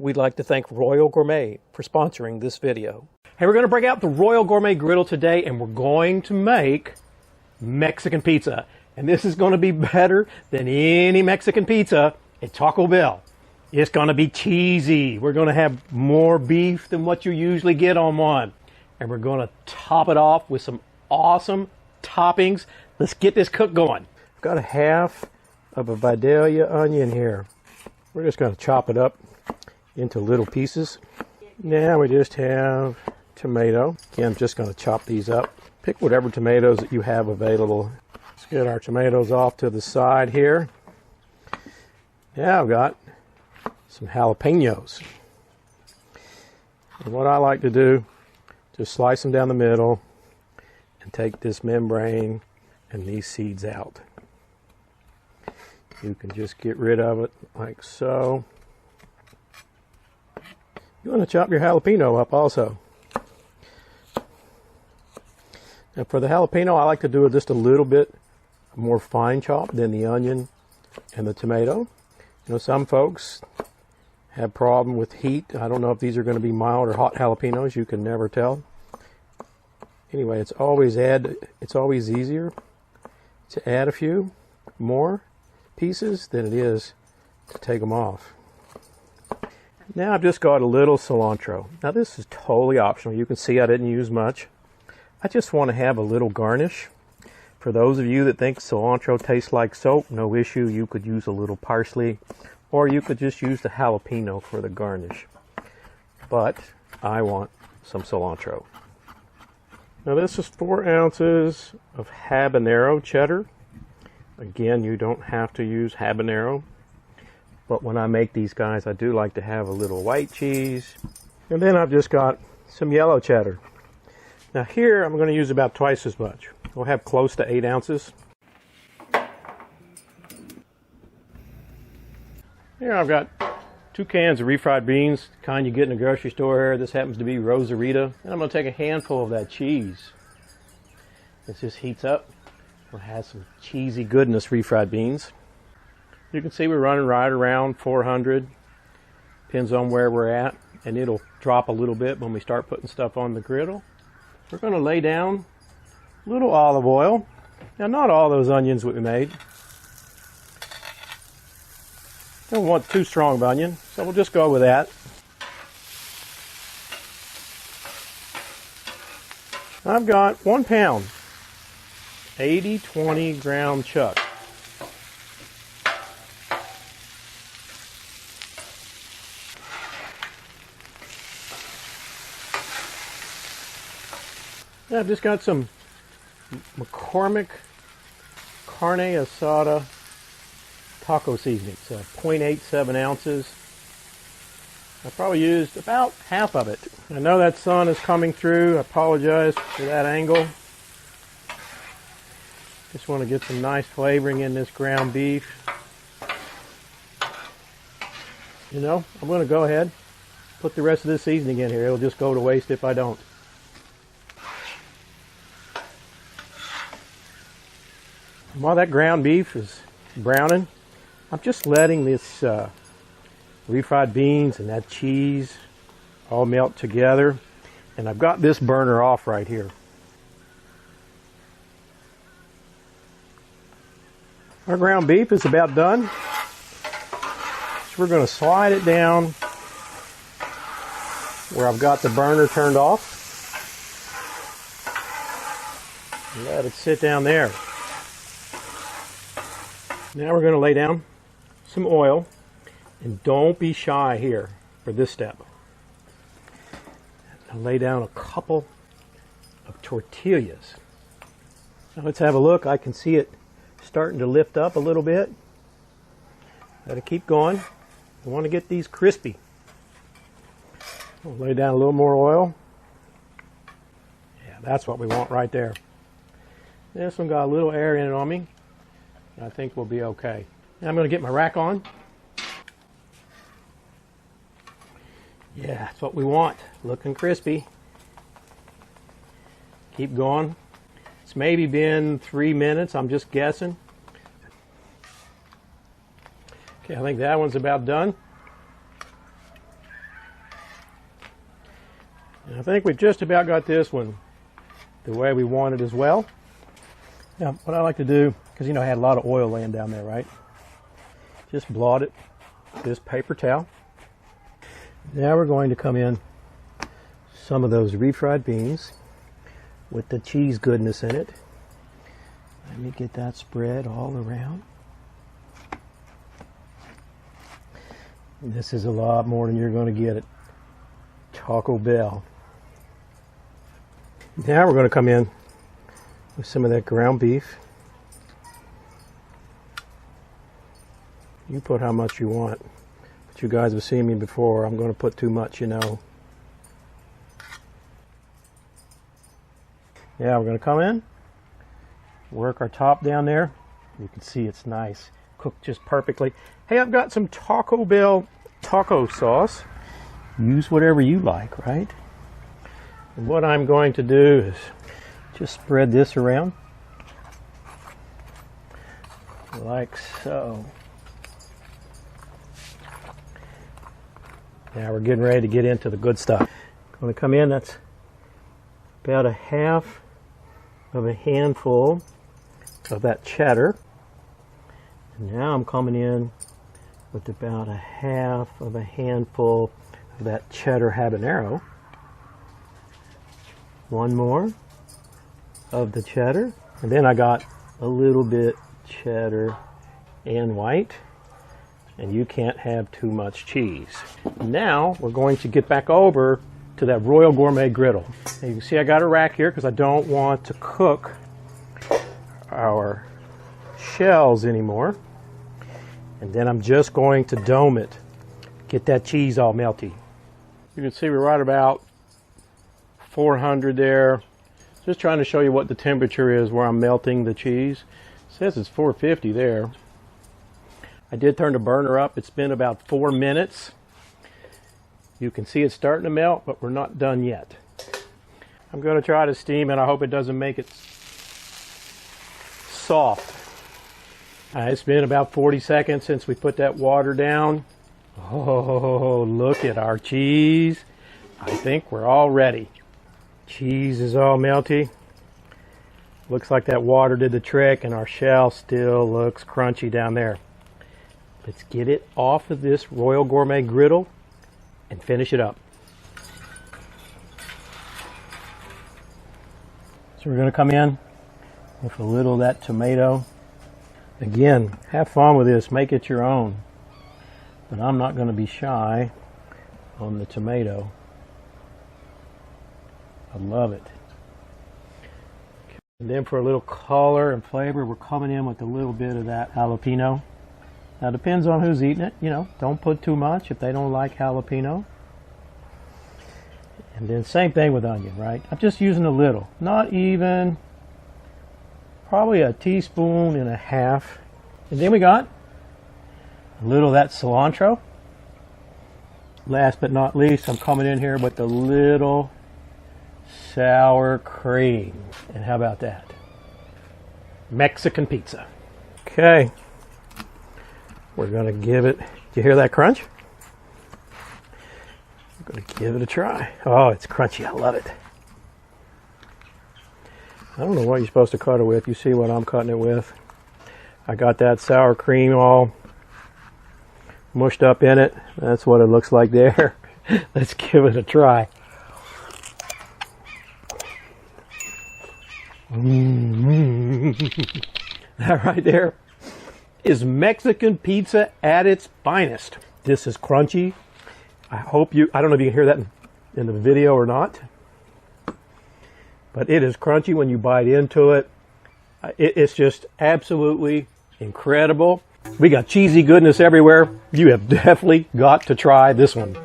We'd like to thank Royal Gourmet for sponsoring this video. Hey, we're going to break out the Royal Gourmet Griddle today, and we're going to make Mexican pizza. And this is going to be better than any Mexican pizza at Taco Bell. It's going to be cheesy. We're going to have more beef than what you usually get on one. And we're going to top it off with some awesome toppings. Let's get this cook going. I've got a half of a Vidalia onion here. We're just going to chop it up into little pieces. Now we just have tomato. Again, I'm just going to chop these up. Pick whatever tomatoes that you have available. Let's get our tomatoes off to the side here. Now I've got some jalapenos. And what I like to do, just slice them down the middle and take this membrane and these seeds out. You can just get rid of it like so. You want to chop your jalapeno up also. Now for the jalapeno, I like to do it just a little bit more fine chop than the onion and the tomato. You know, some folks have problem with heat. I don't know if these are going to be mild or hot jalapenos. You can never tell. Anyway, it's always easier to add a few more pieces than it is to take them off. Now I've just got a little cilantro. Now this is totally optional. You can see I didn't use much. I just want to have a little garnish. For those of you that think cilantro tastes like soap, no issue. You could use a little parsley, or you could just use the jalapeno for the garnish. But I want some cilantro. Now this is 4 ounces of Habanero Cheddar. Again, you don't have to use habanero. But when I make these guys, I do like to have a little white cheese. And then I've just got some yellow cheddar. Now here, I'm going to use about twice as much. We'll have close to 8 ounces. Here I've got 2 cans of refried beans, the kind you get in a grocery store here. This happens to be Rosarita. And I'm going to take a handful of that cheese. This just heats up. We'll have some cheesy goodness refried beans. You can see we're running right around 400. Depends on where we're at. And it'll drop a little bit when we start putting stuff on the griddle. We're going to lay down a little olive oil. Now, not all those onions that we made. Don't want too strong of onion, so we'll just go with that. I've got 1 pound, 80/20 ground chuck. Now I've just got some McCormick Carne Asada taco seasoning. It's 0.87 ounces. I probably used about half of it. I know that sun is coming through. I apologize for that angle. Just want to get some nice flavoring in this ground beef. You know, I'm going to go ahead, put the rest of this seasoning in here. It'll just go to waste if I don't. While that ground beef is browning, I'm just letting this refried beans and that cheese all melt together. And I've got this burner off right here. Our ground beef is about done. So we're going to slide it down where I've got the burner turned off. And let it sit down there. Now we're going to lay down some oil, and don't be shy here for this step. I'll lay down a couple of tortillas. Now let's have a look. I can see it starting to lift up a little bit. Got to keep going. We want to get these crispy. We'll lay down a little more oil. Yeah, that's what we want right there. This one got a little air in it on me. I think we'll be okay. Now I'm going to get my rack on. Yeah, that's what we want. Looking crispy. Keep going. It's maybe been 3 minutes. I'm just guessing. Okay, I think that one's about done. And I think we've just about got this one the way we want it as well. Now, what I like to do, because I had a lot of oil laying down there, right? Just blot it with this paper towel. Now we're going to come in some of those refried beans with the cheese goodness in it. Let me get that spread all around. This is a lot more than you're going to get at Taco Bell. Now we're going to come in with some of that ground beef. You put how much you want, but you guys have seen me before. I'm going to put too much, Yeah, we're going to come in, work our top down there. You can see it's nice, cooked just perfectly. Hey, I've got some Taco Bell taco sauce. Use whatever you like, right? And what I'm going to do is just spread this around like so. Now we're getting ready to get into the good stuff. Going to come in, that's about a half of a handful of that cheddar. And now I'm coming in with about a half of a handful of that cheddar habanero. One more of the cheddar, and then I got a little bit cheddar and white, and you can't have too much cheese. Now we're going to get back over to that Royal Gourmet Griddle. And you can see I got a rack here because I don't want to cook our shells anymore. And then I'm just going to dome it, get that cheese all melty. You can see we're right about 400 there. Just trying to show you what the temperature is where I'm melting the cheese. It says it's 450 there. I did turn the burner up. It's been about 4 minutes. You can see it's starting to melt, but we're not done yet. I'm going to try to steam it. I hope it doesn't make it soft. It's been about 40 seconds since we put that water down. Oh, look at our cheese. I think we're all ready. Cheese is all melty. Looks like that water did the trick, and our shell still looks crunchy down there. Let's get it off of this Royal Gourmet Griddle and finish it up. So we're going to come in with a little of that tomato. Again, have fun with this, make it your own. But I'm not going to be shy on the tomato. I love it. And then for a little color and flavor, we're coming in with a little bit of that jalapeno. Now, it depends on who's eating it. Don't put too much if they don't like jalapeno. And then same thing with onion, right? I'm just using a little, not even, probably a teaspoon and a half. And then we got a little of that cilantro. Last but not least, I'm coming in here with a little sour cream. And how about that? Mexican pizza. Okay. We're going to give it, do you hear that crunch? We're going to give it a try. Oh, it's crunchy. I love it. I don't know what you're supposed to cut it with. You see what I'm cutting it with. I got that sour cream all mushed up in it. That's what it looks like there. Let's give it a try. That right there is Mexican pizza at its finest. This is crunchy. I don't know if you can hear that in the video or not, but it is crunchy when you bite into it. It's just absolutely incredible. We got cheesy goodness everywhere. You have definitely got to try this one.